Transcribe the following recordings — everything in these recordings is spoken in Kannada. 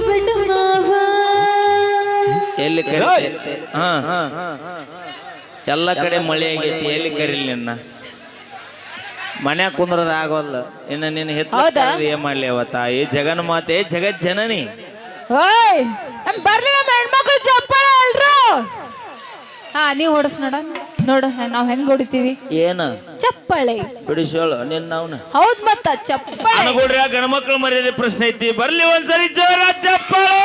ಬಿಡು ಮಾವ ಎಲ್ಲಿ ಕರಿ ಹಾ ಎಲ್ಲ ಕಡೆ ಮಳೆ ಆಗೈತಿ ಎಲ್ಲಿ ಕರೀಲಿ ನಿನ್ನ ಮನ್ಯಾಗ ಕುಂದ್ರದ ಆಗೋಲ್ಲ ಇನ್ನು ನಿನ್ನ ಹೆತ್ತ ಏನ್ ಮಾಡ್ಲಿ ಅವ ತಾಯಿ ಜಗನ್ ಮಾತೆ ಜಗತ್ ಜನನಿ ಓಯ್ ನಮ್ ಬರ್ಲಿ ನಮ್ಮ ಹೆಣ್ಮಕ್ಳು ಚಪ್ಪಾಳ ಅಲ್ರು ಹಾ ನೀವ್ ಹೊಡಸ್ ನೋಡು ನಾವ್ ಹೆಂಗ್ ಹೊಡಿತೀವಿ ಏನ ಚಪ್ಪಾಳೆ ಬಿಡಿಸೋಳು ನಿನ್ನ ಅವನ ಹೌದ್ ಮತ್ತ ಚಪ್ಪಾಳೆ ಅನಗೋಡ್ರಿ ಗಣಮಕ್ಳು ಮರ್ಯಾದೆ ಪ್ರಶ್ನೆ ಐತಿ ಬರ್ಲಿ ಒಂದ್ಸರಿ ಜೋರ ಚಪ್ಪಾಳೆ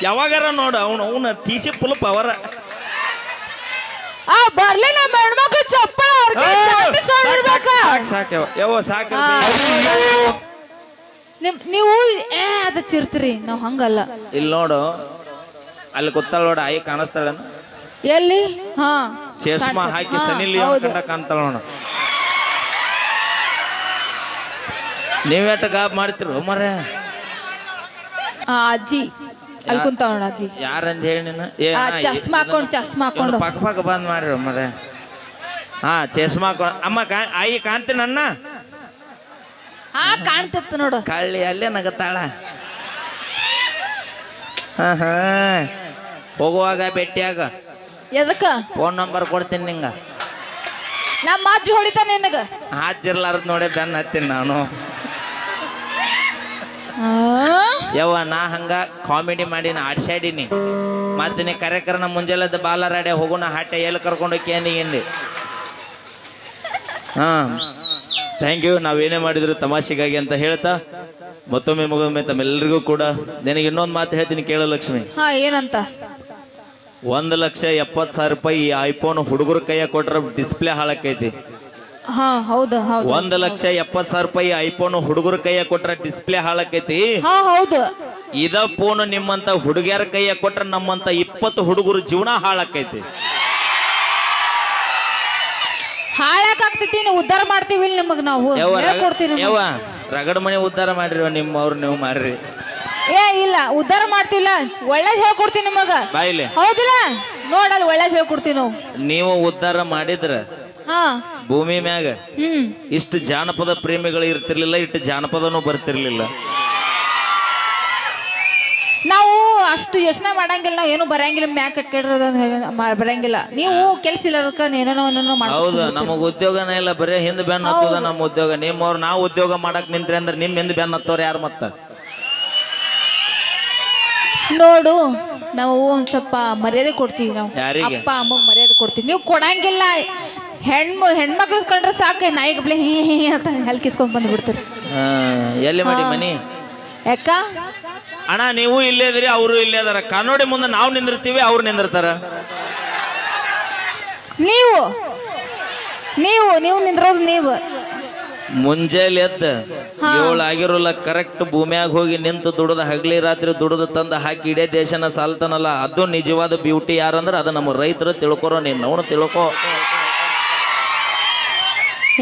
ಯಾವಾಗಾರ ನೋಡು ಅವನ ತೀಸಿ ಫುಲ್ ಪವರ್ ಬರ್ಲಿ ನಮ್ಮ ಹೆಣ್ಮಕ್ಳು ಚಪ್ಪಾಳೆ ಸಾಕ ನೀವು ಅದ ಚಿರ್ತೀರಿ ನಾವ್ ಹಂಗಲ್ಲ ಇಲ್ಲಿ ನೋಡು ಅಲ್ಲಿ ಗೊತ್ತಾಳ ನೋಡ ಆಯಿ ಕಾಣಿಸ್ತಾಳ ಎಲ್ಲಿ ಹಾ ಚೇಸ್ಮಾ ಹಾಕಿ ಸನಿ ಲಿಯೋನ್ ಕಂಡ ಕಾಣ್ತಾಳ ನೋಡ ನೀವೇಟ ಗಾಬ್ ಮಾಡ್ತಿರು ಮರ ಅಜ್ಜಿ ಅಲ್ಲಿ ಕುಂತಾವ ನೋಡ ಅಜ್ಜಿ ಯಾರಂತ ಹೇಳಿ ನೀನು ಚಸ್ಮಾ ಹಾಕೊಂಡು ಪಕ್ಕ ಪಕ್ಕ ಬಂದ್ ಮಾಡ್ರಿ ಮರ ಹಾ ಚಸ್ಮಾ ಅಮ್ಮ ಆಯಿ ಕಾಣ್ತೀನಿ ಅಣ್ಣ ಹಾ ಕಾಣ್ತಿತ್ತು ನೋಡು ಕಳ್ಳಿ ಅಲ್ಲೇ ನಗತಾಳ ಹಾ ಹೋಗುವಾಗ ಭೇಟಿಯಾಗ ಎದಕ್ಕ ಫೋನ್ ನಂಬರ್ ಕೊಡ್ತೀನಿ ನಿಂಗ ನಮ್ಮ ಅಜ್ಜಿ ಹೊಡಿತಾನೆ ನಿನಗ ಹಾಜಿರ್ಲಾರ್ದ ನೋಡಿ ಬೆನ್ನ ಹತ್ತೀನಿ ನಾನು ಯವ್ವ ನಾ ಹಂಗ ಕಾಮಿಡಿ ಮಾಡಿ ಆಡ್ಸಾಡೀನಿ ಮತ್ತೆ ನೀ ಕರೆಕರನ ಮುಂಜಾನೆದ ಬಾಲರಾಡೆ ಹೋಗೋಣ ಹಾಟೆ ಎಲ್ಲಿ ಕರ್ಕೊಂಡೋಗಿ ಏನಿಗಿಂದಿ ಹಾ ಥ್ಯಾಂಕ್ ಯು ನಾವೇನೇ ಮಾಡಿದ್ರು ತಮಾಷೆಗಾಗಿ ಅಂತ ಹೇಳ್ತಾ ಮತ್ತೊಮ್ಮೆ ತಮ್ಮೆಲ್ಲರಿಗೂ ಕೂಡ ನಿನಗೆ ಇನ್ನೊಂದು ಮಾತು ಹೇಳ್ತೀನಿ ಕೇಳ ಲಕ್ಷ್ಮಿ ಏನಂತ 1,70,000 ರೂಪಾಯಿ ಈ ಐಫೋನ್ ಹುಡುಗರ ಕೈಯ ಕೊಟ್ರ ಡಿಸ್ಪ್ಲೇ ಹಾಳಾಕೈತಿ 1,70,000 ರೂಪಾಯಿ ಐಫೋನ್ ಹುಡುಗರ ಕೈಯ ಕೊಟ್ರ ಡಿಸ್ಪ್ಲೇ ಹಾಳಾಕೈತಿ ಇದ ಫೋನ್ ನಿಮ್ಮಂತ ಹುಡುಗಿಯರ ಕೈಯ ಕೊಟ್ರ ನಮ್ಮಂತ 20 ಹುಡುಗರು ಜೀವನ ಹಾಳಾಕೈತಿ ಹಾಳಾಗ್ತೈತಿ ಉದ್ಧಾರ ಮಾಡ್ತೀವಿ ನಿಮಗ್ ನಾವು ರಗಡ ಮನೆ ಉದ್ಧಾರ ಮಾಡ್ರಿ ನಿಮ್ಮವ್ರು ನೀವು ಮಾಡ್ರಿ ಇಲ್ಲ ಉದ್ಧಾರ ಮಾಡ್ತಿಲ್ಲ ಒಳ್ಳೇದ್ ಹೇಳ್ಕೊಡ್ತೀನಿ ನಿಮಗ ಬಾಯಿಲೆ ಹೌದಿಲ್ಲ ನೋಡಲ್ ಒಳ್ಳೇದ್ ಹೇಳ್ಕೊಡ್ತೀವಿ ನೀವು ಉದ್ಧಾರ ಮಾಡಿದ್ರ ಭೂಮಿ ಮ್ಯಾಗ ಇಷ್ಟು ಜಾನಪದ ಪ್ರೇಮಿಗಳು ಇರ್ತಿರ್ಲಿಲ್ಲ ಇಷ್ಟು ಜಾನಪದನೂ ಬರ್ತಿರ್ಲಿಲ್ಲ ನಾವು ಅಷ್ಟು ಯೋಚನೆ ಮಾಡಂಗಿಲ್ಲ ನಾವು ಏನು ಬರಂಗಿಲ್ಲ ಮ್ಯಾಕ್ ಕಟ್ಕಿಡ್ರದ ಬರಂಗಿಲ್ಲ ನೀವು ಕೆಲ್ಸ ಇಲ್ಲದಕ್ಕ ಏನೇನೋ ಹೌದು ನಮಗ್ ಉದ್ಯೋಗನೇ ಇಲ್ಲ ಬರೀ ಹಿಂದ್ ಬೆನ್ ಹತ್ತದ ನಮ್ಮ ಉದ್ಯೋಗ ನಿಮ್ಮವ್ರು ನಾವು ಉದ್ಯೋಗ ಮಾಡಕ್ ನಿಂತ್ರಿ ಅಂದ್ರೆ ನಿಮ್ ಹಿಂದ್ ಬೆನ್ ಹತ್ತವ್ರ ಯಾರು ಮತ್ತ ನೋಡು ನಾವು ಒಂದ್ ಸ್ವಲ್ಪ ಮರ್ಯಾದೆ ಕೊಡ್ತೀವಿ ನಾವು ಯಾರಿಗೆ ಅಪ್ಪ ಅಮ್ಮಗ್ ಮರ್ಯಾದೆ ಕೊಡ್ತೀವಿ ನೀವು ಕೊಡಂಗಿಲ್ಲ ಹೆಣ್ಮಕ್ಳು ಕಂಡ್ರೆ ಸಾಕ ನಾಯಿಗಬ್ಲೆ ಅಂತ ಹಲ್ಕಿಸ್ಕೊಂಡ್ ಬಂದ್ ಬಿಡ್ತಾರೆ ಎಲ್ಲಿ ಮಾಡಿ ಮನಿ ಯಾಕ ಅಣ್ಣ ನೀವು ಇಲ್ಲೇ ಇದ್ರಿ ಅವರು ಇಲ್ಲೇ ಅದಾರ ಕನ್ನಡಿ ಮುಂದೆ ನಾವು ನಿಂದಿರ್ತೀವಿ ಅವ್ರು ನಿಂದಿರ್ತಾರ ನೀವು ನಿಂದ್ರೋದು ನೀವು ಮುಂಜಾನೆ ಎದ್ದ 7 ಆಗಿರೋಲ್ಲ ಕರೆಕ್ಟ್ ಭೂಮಿಯಾಗ ಹೋಗಿ ನಿಂತು ದುಡದ ಹಗಲಿ ರಾತ್ರಿ ದುಡದ ತಂದ ಹಾಕಿ ಇಡೇ ದೇಶನ ಸಾಲ್ತಾನಲ್ಲ ಅದು ನಿಜವಾದ ಬ್ಯೂಟಿ ಯಾರಂದ್ರೆ ಅದು ನಮ್ಮ ರೈತರು ತಿಳ್ಕೊರೋ ನೀನು ತಿಳ್ಕೊ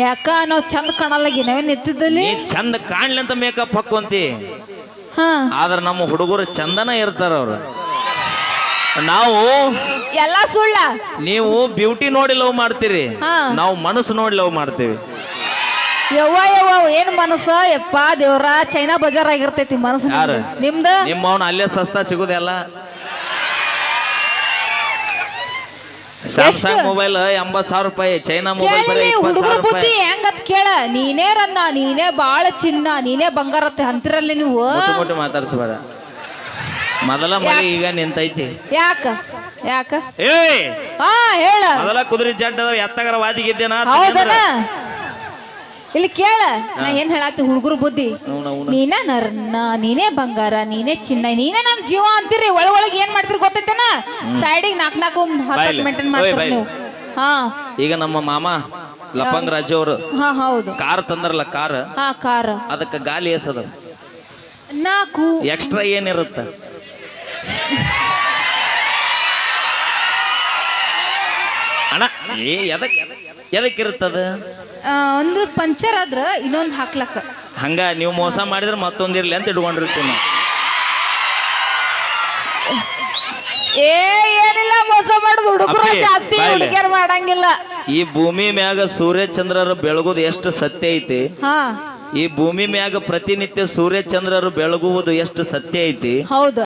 ಯಾಕ ನಾವು ಚಂದ ಕಾಣಲ್ಲಾಗಿ ನಾವೇನ್ ಎತ್ತಿದ್ದಲ್ಲಿ ಚಂದ ಕಾಣ್ಲಿ ಅಂತ ಮೇಕಪ್ ಹಾಕೊಂತಿ ಆದ್ರ ನಮ್ಮ ಹುಡುಗರು ಚಂದನ ಇರ್ತಾರ ಅವ್ರು ನಾವು ಎಲ್ಲ ಸುಳ್ಳ ನೀವು ಬ್ಯೂಟಿ ನೋಡಿ ಲವ್ ಮಾಡ್ತೀರಿ ನಾವು ಮನಸ್ಸು ನೋಡಿ ಲವ್ ಮಾಡ್ತೀವಿ ಯವ್ವ ಏನ್ ಮನಸ್ಸ ಯಪ್ಪ ದೇವ್ರ ಚೈನಾ ಬಜಾರ್ ಆಗಿರ್ತೈತಿ ಮನಸ್ಸು ನಿಮ್ದ ನಿಮ್ಮವನ ಅಲ್ಲೇ ಸಸ್ತಾ ಸಿಗುದೆಲ್ಲ ಸ್ಯಾಮ್ಸಂಗ್ ಮೊಬೈಲ್ 80,000 ರೂಪಾಯಿ ಚೈನಾ ಮೊಬೈಲ್ ಬರೀ 20,000 ರೂಪಾಯಿ ಹೆಂಗತ್ ಕೇಳ ನೀನೇ ರನ್ನ ನೀನೇ ಬಾಳ ಚಿನ್ನ ನೀನೇ ಬಂಗಾರತ್ತೆ ಅಂತಿರಲ್ಲಿ ನೀವು ಮಾತಾಡ್ಸಬೇಡ ಮೊದಲ ಮಳೆ ಈಗ ನಿಂತೈತಿ ಯಾಕ ಹೇಳ ಮೊದಲ ಕುದುರೆ ಜಡ್ಡ ಎತ್ತಗರ ವಾದಿಗಿದ್ದೇನ ಇಲ್ಲಿ ಕೇಳ ನಾ ಏನ್ ಹೇಳತ್ತಿ ಹುಡುಗರು ಬುದ್ಧಿ ನೀನೇ ನರ್ನ ನೀನೇ ಬಂಗಾರ ನೀನೇ ಚಿನ್ನ ನೀನೇ ನಮ್ ಜೀವ ಅಂತೀರಿ ಒಳಗೆ ಏನ್ ಮಾಡ್ತೀರಿ ಗೊತ್ತೈತೇನ ಸೈಡಿಗೆ 4 ಮೇಂಟೈನ್ ಮಾಡ್ತೀರಿ ನೀವು ಈಗ ನಮ್ಮ ಮಾಮ ಲಪಂಗ್ ರಾಜು ಅವರು ಹೌದು ಕಾರ್ ತಂದ್ರಲ್ಲ ಕಾರ್ ಅದಕ್ಕೆ ಗಾಲಿ ಎಸದ 4 ಎಕ್ಸ್ಟ್ರಾ ಏನಿರುತ್ತ ಅಣ್ಣ ಎದಕ್ಕಿರುತ್ತದ ಒಂದು ಪಂಚರ್ ಆದ್ರ ಇನ್ನೊಂದು ಹಾಕ್ಲಕ್ಕ ಹಂಗ ನೀವು ಮೋಸ ಮಾಡಿದ್ರೆ ಮತ್ತೊಂದಿರ್ಲಿ ಅಂತ ಇಟ್ಕೊಂಡಿರ್ತೀವಿ ನಾವು ಏನಿಲ್ಲ ಮೋಸ ಮಾಡುದು ಹುಡುಗರು ಜಾಸ್ತಿ ಹುಡುಗಿಯರು ಮಾಡಂಗಿಲ್ಲ ಈ ಭೂಮಿ ಮ್ಯಾಗ ಸೂರ್ಯ ಚಂದ್ರರ ಬೆಳಗುದು ಎಷ್ಟು ಸತ್ಯ ಐತಿ ಈ ಭೂಮಿ ಮ್ಯಾಗ ಪ್ರತಿನಿತ್ಯ ಸೂರ್ಯ ಚಂದ್ರರು ಬೆಳಗುವುದು ಎಷ್ಟು ಸತ್ಯ ಐತಿ. ಹೌದು